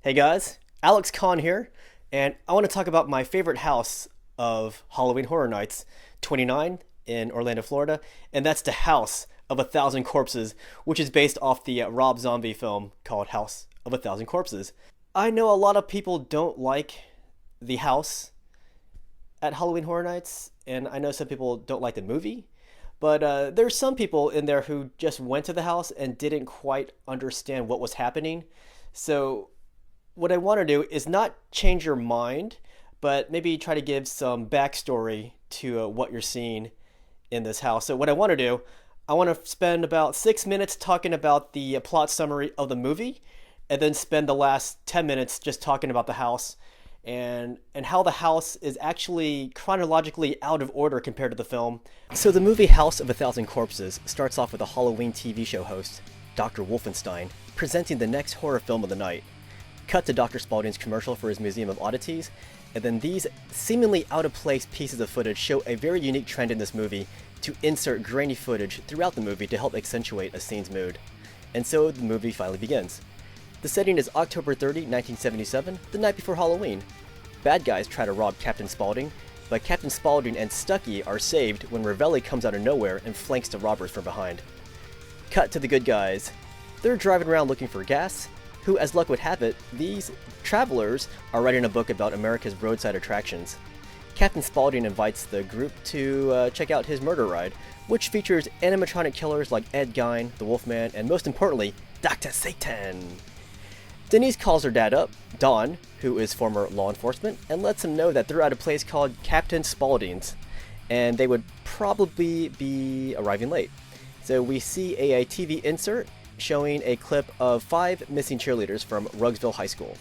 Hey guys, Alex Kahn here, and I want to talk about my favorite house of Halloween Horror Nights 29 in Orlando, Florida, and that's the House of a Thousand Corpses, which is based off the Rob Zombie film called House of a Thousand Corpses. I know a lot of people don't like the house at Halloween Horror Nights, and I know some people don't like the movie, but there's some people in there who just went to the house and didn't quite understand what was happening. So what I want to do is not change your mind, but maybe try to give some backstory to what you're seeing in this house. So what I want to do, I want to spend about 6 minutes talking about the plot summary of the movie, and then spend the last 10 minutes just talking about the house and how the house is actually chronologically out of order compared to the film. So the movie House of a Thousand Corpses starts off with a Halloween TV show host, Dr. Wolfenstein, presenting the next horror film of the night. Cut to Dr. Spaulding's commercial for his Museum of Oddities, and then these seemingly out-of-place pieces of footage show a very unique trend in this movie to insert grainy footage throughout the movie to help accentuate a scene's mood. And so the movie finally begins. The setting is October 30, 1977, the night before Halloween. Bad guys try to rob Captain Spaulding, but Captain Spaulding and Stucky are saved when Ravelli comes out of nowhere and flanks the robbers from behind. Cut to the good guys. They're driving around looking for gas, who, as luck would have it, these travelers are writing a book about America's roadside attractions. Captain Spaulding invites the group to check out his murder ride, which features animatronic killers like Ed Gein, the Wolfman, and most importantly, Dr. Satan. Denise calls her dad up, Don, who is former law enforcement, and lets him know that they're at a place called Captain Spaulding's, and they would probably be arriving late. So we see a TV insert showing a clip of 5 missing cheerleaders from Rugsville High School.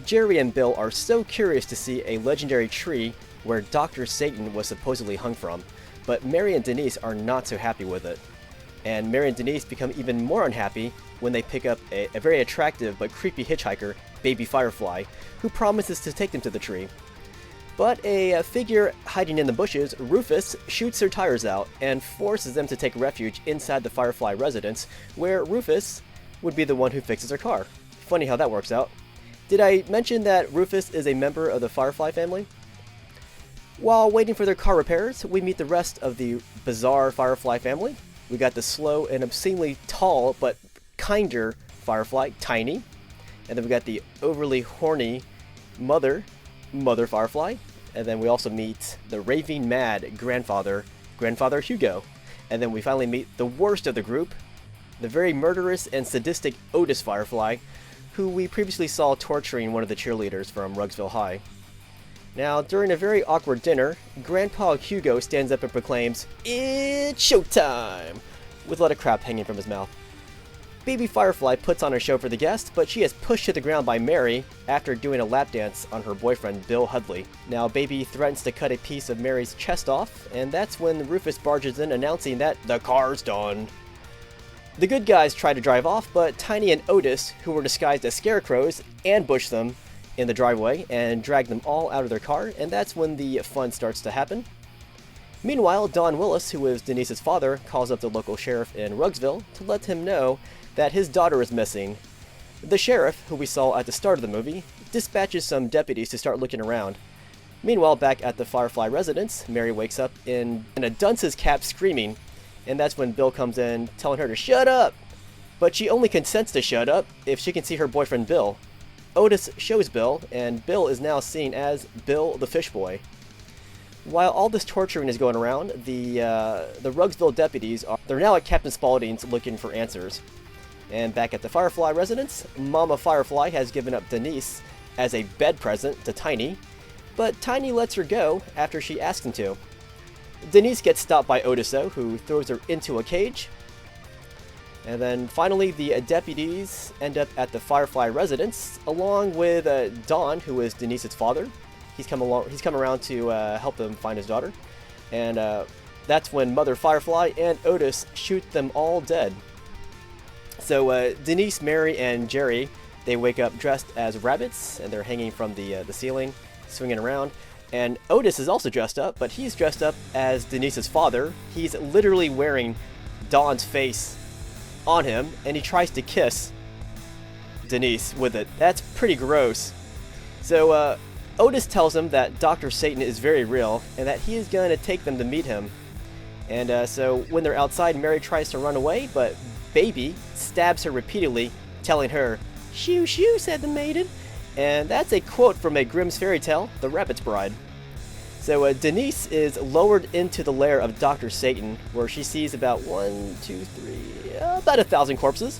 Jerry and Bill are so curious to see a legendary tree where Dr. Satan was supposedly hung from, but Mary and Denise are not so happy with it. And Mary and Denise become even more unhappy when they pick up a very attractive but creepy hitchhiker, Baby Firefly, who promises to take them to the tree. But a figure hiding in the bushes, Rufus, shoots their tires out and forces them to take refuge inside the Firefly residence, where Rufus would be the one who fixes their car. Funny how that works out. Did I mention that Rufus is a member of the Firefly family? While waiting for their car repairs, we meet the rest of the bizarre Firefly family. We got the slow and obscenely tall but kinder Firefly, Tiny. And then we got the overly horny Mother Firefly. And then we also meet the raving mad Grandfather Hugo. And then we finally meet the worst of the group, the very murderous and sadistic Otis Firefly, who we previously saw torturing one of the cheerleaders from Rugsville High. Now, during a very awkward dinner, Grandpa Hugo stands up and proclaims, "It's showtime!" with a lot of crap hanging from his mouth. Baby Firefly puts on a show for the guests, but she is pushed to the ground by Mary after doing a lap dance on her boyfriend, Bill Hudley. Now, Baby threatens to cut a piece of Mary's chest off, and that's when Rufus barges in announcing that the car's done. The good guys try to drive off, but Tiny and Otis, who were disguised as scarecrows, ambush them in the driveway and drag them all out of their car, and that's when the fun starts to happen. Meanwhile, Don Willis, who is Denise's father, calls up the local sheriff in Rugsville to let him know that his daughter is missing. The sheriff, who we saw at the start of the movie, dispatches some deputies to start looking around. Meanwhile, back at the Firefly residence, Mary wakes up in a dunce's cap screaming, and that's when Bill comes in telling her to shut up. But she only consents to shut up if she can see her boyfriend Bill. Otis shows Bill, and Bill is now seen as Bill the Fish Boy. While all this torturing is going around, the Rugsville deputies they're now at Captain Spaulding's looking for answers. And back at the Firefly residence, Mama Firefly has given up Denise as a bed present to Tiny, but Tiny lets her go after she asks him to. Denise gets stopped by Otis, though, who throws her into a cage. And then finally, the deputies end up at the Firefly residence, along with Don, who is Denise's father. He's come around to help them find his daughter. And that's when Mother Firefly and Otis shoot them all dead. So Denise, Mary, and Jerry, they wake up dressed as rabbits, and they're hanging from the ceiling, swinging around. And Otis is also dressed up, but he's dressed up as Denise's father. He's literally wearing Don's face on him, and he tries to kiss Denise with it. That's pretty gross. So Otis tells him that Dr. Satan is very real and that he is going to take them to meet him. And so when they're outside, Mary tries to run away, but Baby stabs her repeatedly, telling her, "Shoo, shoo," said the maiden. And that's a quote from a Grimm's fairy tale, The Rabbit's Bride. So Denise is lowered into the lair of Dr. Satan, where she sees about 1,000 corpses.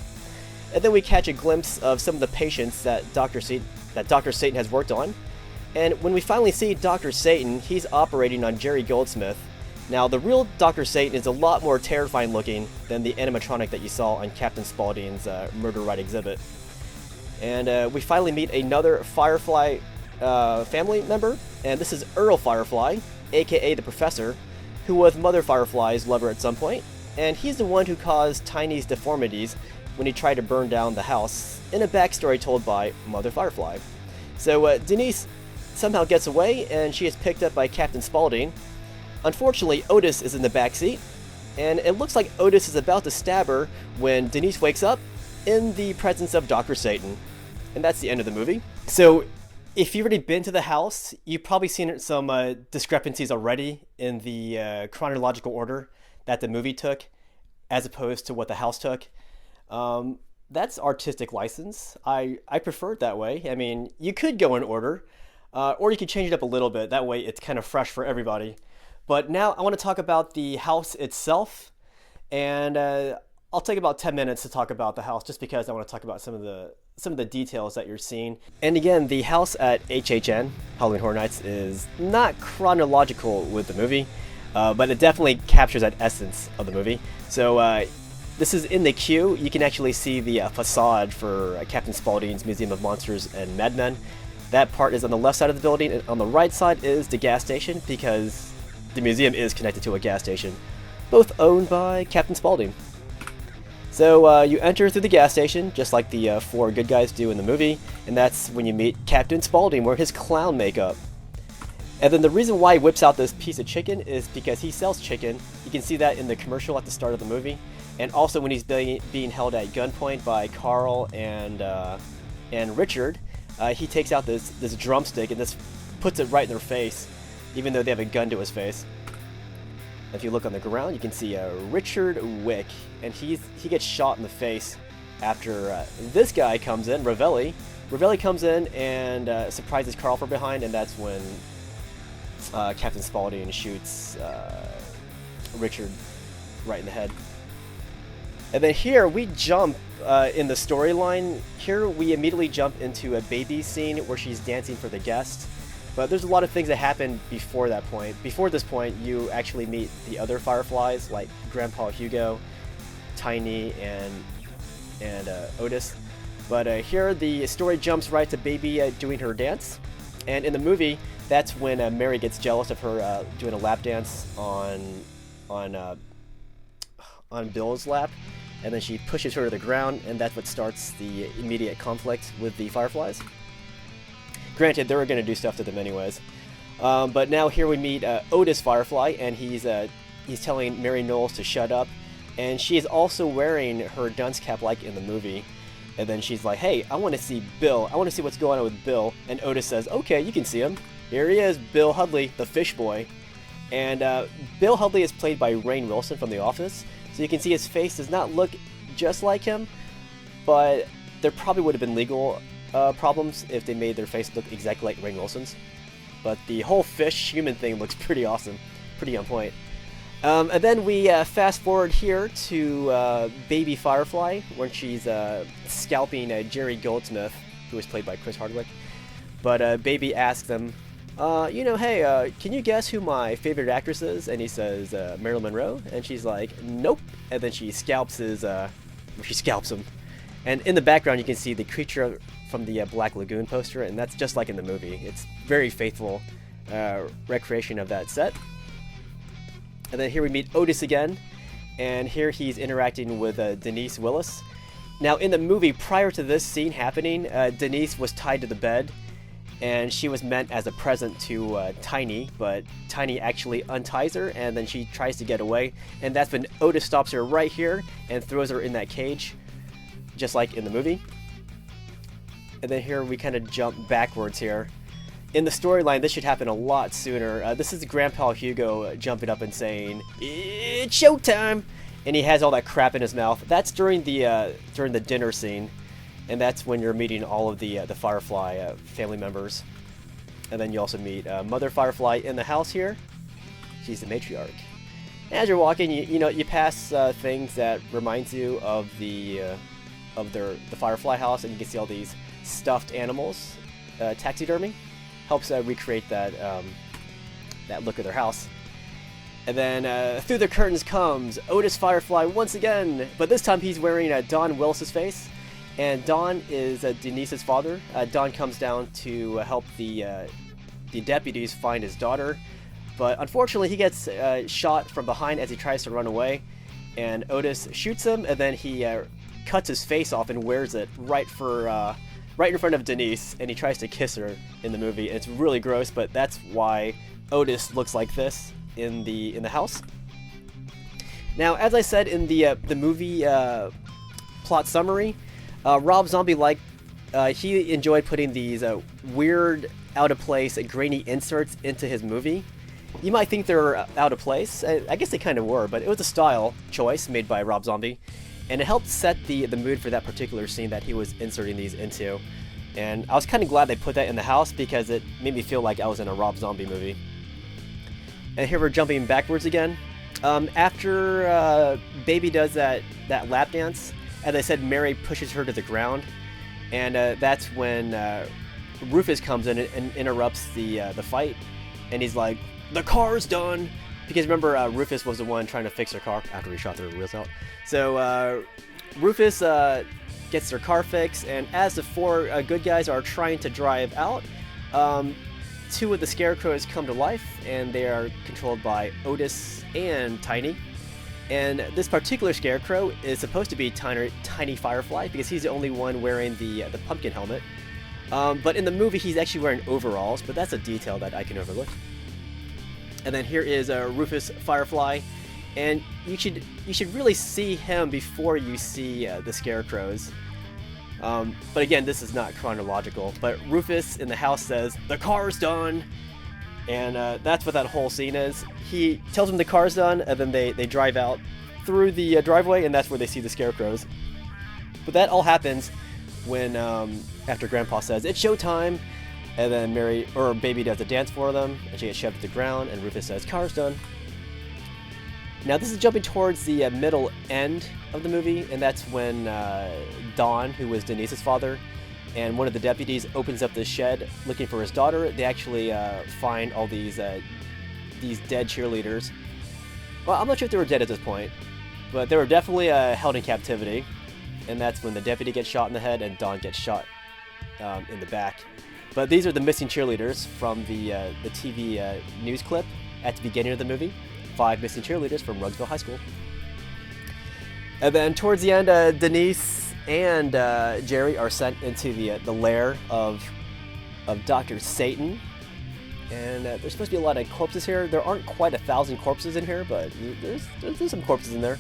And then we catch a glimpse of some of the patients that Dr. Satan has worked on. And when we finally see Dr. Satan, he's operating on Jerry Goldsmith. Now, the real Dr. Satan is a lot more terrifying looking than the animatronic that you saw on Captain Spaulding's Murder Ride exhibit. And we finally meet another Firefly family member, and this is Earl Firefly, aka the Professor, who was Mother Firefly's lover at some point, and he's the one who caused Tiny's deformities when he tried to burn down the house, in a backstory told by Mother Firefly. So Denise somehow gets away, and she is picked up by Captain Spaulding. Unfortunately, Otis is in the backseat, and it looks like Otis is about to stab her when Denise wakes up in the presence of Dr. Satan. And that's the end of the movie. So if you've already been to the house, you've probably seen some discrepancies already in the chronological order that the movie took as opposed to what the house took. That's artistic license. I prefer it that way. I mean, you could go in order, or you could change it up a little bit. That way it's kind of fresh for everybody. But now I want to talk about the house itself, and I'll take about 10 minutes to talk about the house just because I want to talk about some of the details that you're seeing. And again, the house at HHN, Halloween Horror Nights, is not chronological with the movie, but it definitely captures that essence of the movie. So this is in the queue. You can actually see the facade for Captain Spaulding's Museum of Monsters and Madmen. That part is on the left side of the building, and on the right side is the gas station, because the museum is connected to a gas station, both owned by Captain Spaulding. So you enter through the gas station, just like the four good guys do in the movie, and that's when you meet Captain Spaulding wearing his clown makeup. And then the reason why he whips out this piece of chicken is because he sells chicken. You can see that in the commercial at the start of the movie, and also when he's being held at gunpoint by Carl and Richard, he takes out this drumstick and this puts it right in their face, even though they have a gun to his face. If you look on the ground, you can see Richard Wick, and he gets shot in the face after this guy comes in, Ravelli. Ravelli comes in and surprises Carl from behind, and that's when Captain Spaulding shoots Richard right in the head. And then here we jump in the storyline. Here we immediately jump into a baby scene where she's dancing for the guest. But there's a lot of things that happen before that point. Before this point, you actually meet the other Fireflies, like Grandpa Hugo, Tiny, and Otis. But here the story jumps right to Baby doing her dance. And in the movie, that's when Mary gets jealous of her doing a lap dance on Bill's lap. And then she pushes her to the ground, and that's what starts the immediate conflict with the Fireflies. Granted, they were going to do stuff to them anyways. But now here we meet Otis Firefly, and he's telling Mary Knowles to shut up. And she is also wearing her dunce cap like in the movie. And then she's like, "Hey, I want to see Bill. I want to see what's going on with Bill." And Otis says, "Okay, you can see him. Here he is, Bill Hudley, the fish boy." And Bill Hudley is played by Rainn Wilson from The Office. So you can see his face does not look just like him, but there probably would have been legal problems if they made their face look exactly like Rainn Wilson's. But the whole fish human thing looks pretty awesome, pretty on point. And then we fast forward here to Baby Firefly, when she's scalping Jerry Goldsmith, who is played by Chris Hardwick. But Baby asks them, "Hey, can you guess who my favorite actress is?" And he says, "Marilyn Monroe." And she's like, "Nope." And then she scalps him. And in the background, you can see the creature from the Black Lagoon poster, and that's just like in the movie. It's very faithful recreation of that set. And then here we meet Otis again, and here he's interacting with Denise Willis. Now, in the movie, prior to this scene happening, Denise was tied to the bed, and she was meant as a present to Tiny, but Tiny actually unties her, and then she tries to get away, and that's when Otis stops her right here and throws her in that cage, just like in the movie. And then here we kind of jump backwards here. In the storyline, this should happen a lot sooner. This is Grandpa Hugo jumping up and saying, "It's showtime!" And he has all that crap in his mouth. That's during the dinner scene, and that's when you're meeting all of the Firefly family members. And then you also meet Mother Firefly in the house here. She's the matriarch. As you're walking, you pass things that reminds you of the Firefly house, and you can see all these stuffed animals, taxidermy. Helps recreate that look of their house. And then through the curtains comes Otis Firefly once again, but this time he's wearing Don Willis's face, and Don is Denise's father. Don comes down to help the deputies find his daughter, but unfortunately he gets shot from behind as he tries to run away, and Otis shoots him, and then he cuts his face off and wears it right in front of Denise, and he tries to kiss her in the movie. It's really gross, but that's why Otis looks like this in the house. Now, as I said in the movie plot summary, Rob Zombie he enjoyed putting these weird, out of place, grainy inserts into his movie. You might think they're out of place. I guess they kind of were, but it was a style choice made by Rob Zombie. And it helped set the mood for that particular scene that he was inserting these into. And I was kind of glad they put that in the house because it made me feel like I was in a Rob Zombie movie. And here we're jumping backwards again. After Baby does that lap dance, as I said, Mary pushes her to the ground. And that's when Rufus comes in and interrupts the fight. And he's like, "The car's done!" Because remember, Rufus was the one trying to fix her car after he shot their wheels out. So Rufus gets their car fixed, and as the four good guys are trying to drive out, two of the scarecrows come to life, and they are controlled by Otis and Tiny. And this particular scarecrow is supposed to be Tiny Firefly because he's the only one wearing the pumpkin helmet. But in the movie, he's actually wearing overalls, but that's a detail that I can overlook. And then here is Rufus Firefly, and you should really see him before you see the scarecrows. But again, this is not chronological. But Rufus in the house says, "The car's done," and that's what that whole scene is. He tells them the car's done, and then they drive out through the driveway, and that's where they see the scarecrows. But that all happens when after Grandpa says it's showtime. And then Baby does a dance for them, and she gets shoved to the ground, and Rufus says, "Car's done." Now this is jumping towards the middle end of the movie, and that's when Don, who was Denise's father, and one of the deputies opens up the shed looking for his daughter. They actually find all these dead cheerleaders. Well, I'm not sure if they were dead at this point, but they were definitely held in captivity, and that's when the deputy gets shot in the head and Don gets shot in the back. But these are the missing cheerleaders from the TV news clip at the beginning of the movie. 5 missing cheerleaders from Rugsville High School. And then towards the end, Denise and Jerry are sent into the lair of Dr. Satan. And there's supposed to be a lot of corpses here. There aren't quite 1,000 corpses in here, but there's some corpses in there.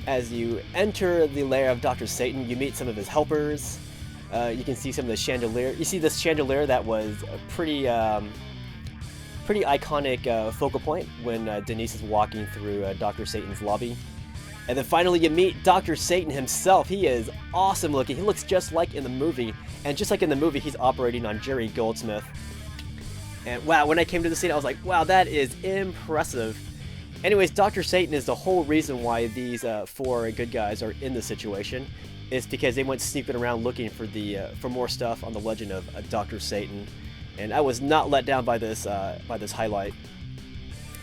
As you enter the lair of Dr. Satan, you meet some of his helpers. You can see some of the chandelier. You see this chandelier that was a pretty iconic focal point when Denise is walking through Dr. Satan's lobby. And then finally you meet Dr. Satan himself. He is awesome looking. He looks just like in the movie. And just like in the movie, he's operating on Jerry Goldsmith. And wow, when I came to the scene, I was like, wow, that is impressive. Anyways, Dr. Satan is the whole reason why these 4 good guys are in this situation. It's because they went sneaking around looking for more stuff on the legend of Dr. Satan, and I was not let down by this highlight.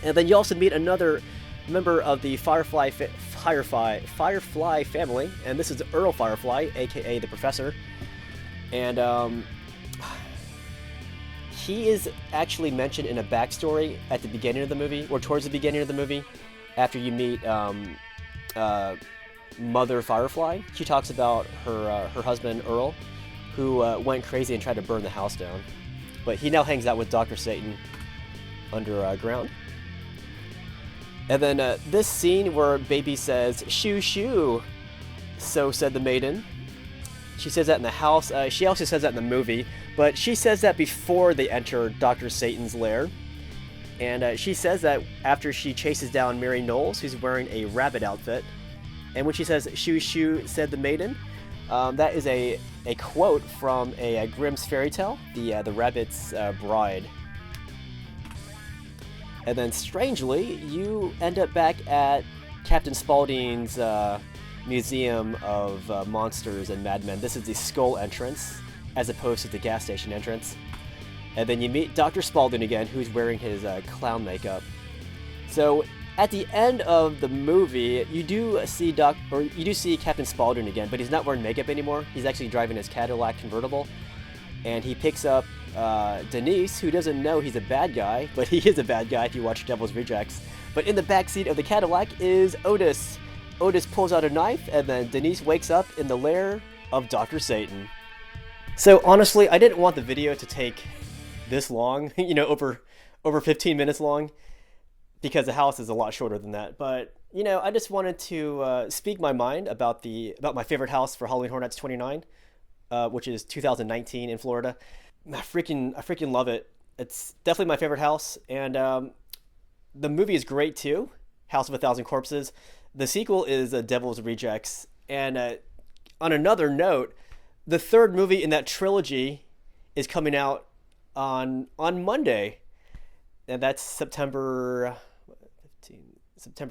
And then you also meet another member of the Firefly family, and this is Earl Firefly, aka the Professor, and he is actually mentioned in a backstory at the beginning of the movie, or towards the beginning of the movie, after you meet Mother Firefly. She talks about her husband Earl, who went crazy and tried to burn the house down. But he now hangs out with Dr. Satan underground. And then this scene where Baby says, "Shoo shoo, so said the maiden." She says that in the house. She also says that in the movie, but she says that before they enter Dr. Satan's lair. And she says that after she chases down Mary Knowles, who's wearing a rabbit outfit. And when she says, "Shoo, shoo," said the maiden, that is a quote from a Grimm's fairy tale, the Rabbit's Bride. And then, strangely, you end up back at Captain Spaulding's Museum of Monsters and Madmen. This is the Skull entrance, as opposed to the gas station entrance. And then you meet Dr. Spaulding again, who's wearing his clown makeup. So at the end of the movie, you do see Captain Spaulding again, but he's not wearing makeup anymore. He's actually driving his Cadillac convertible, and he picks up Denise, who doesn't know he's a bad guy, but he is a bad guy if you watch Devil's Rejects. But in the backseat of the Cadillac is Otis. Otis pulls out a knife, and then Denise wakes up in the lair of Dr. Satan. So honestly, I didn't want the video to take this long, over 15 minutes long, because the house is a lot shorter than that. But I just wanted to speak my mind about my favorite house for Halloween Horror Nights 29, which is 2019 in Florida. I freaking love it. It's definitely my favorite house, and the movie is great too. House of a Thousand Corpses. The sequel is Devil's Rejects, and on another note, the third movie in that trilogy is coming out on Monday, and that's September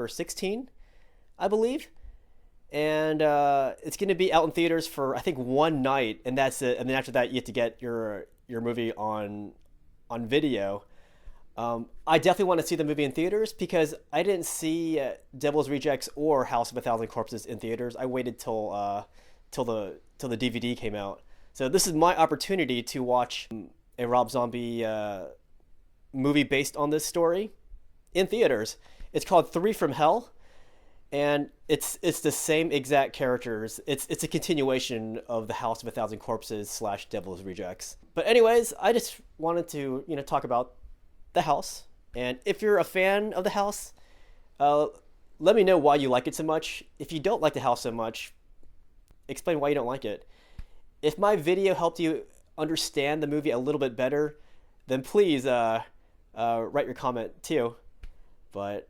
16, I believe, and it's going to be out in theaters for I think one night, and that's it. And then after that, you have to get your movie on video. I definitely want to see the movie in theaters because I didn't see Devil's Rejects or House of a Thousand Corpses in theaters. I waited till the DVD came out. So this is my opportunity to watch a Rob Zombie movie based on this story in theaters. It's called Three from Hell, and it's the same exact characters. It's a continuation of the House of a Thousand Corpses / Devil's Rejects. But anyways, I just wanted to talk about the house, and if you're a fan of the house, let me know why you like it so much. If you don't like the house so much, explain why you don't like it. If my video helped you understand the movie a little bit better, then please write your comment too. But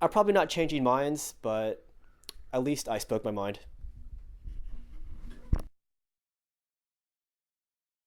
I'm probably not changing minds, but at least I spoke my mind.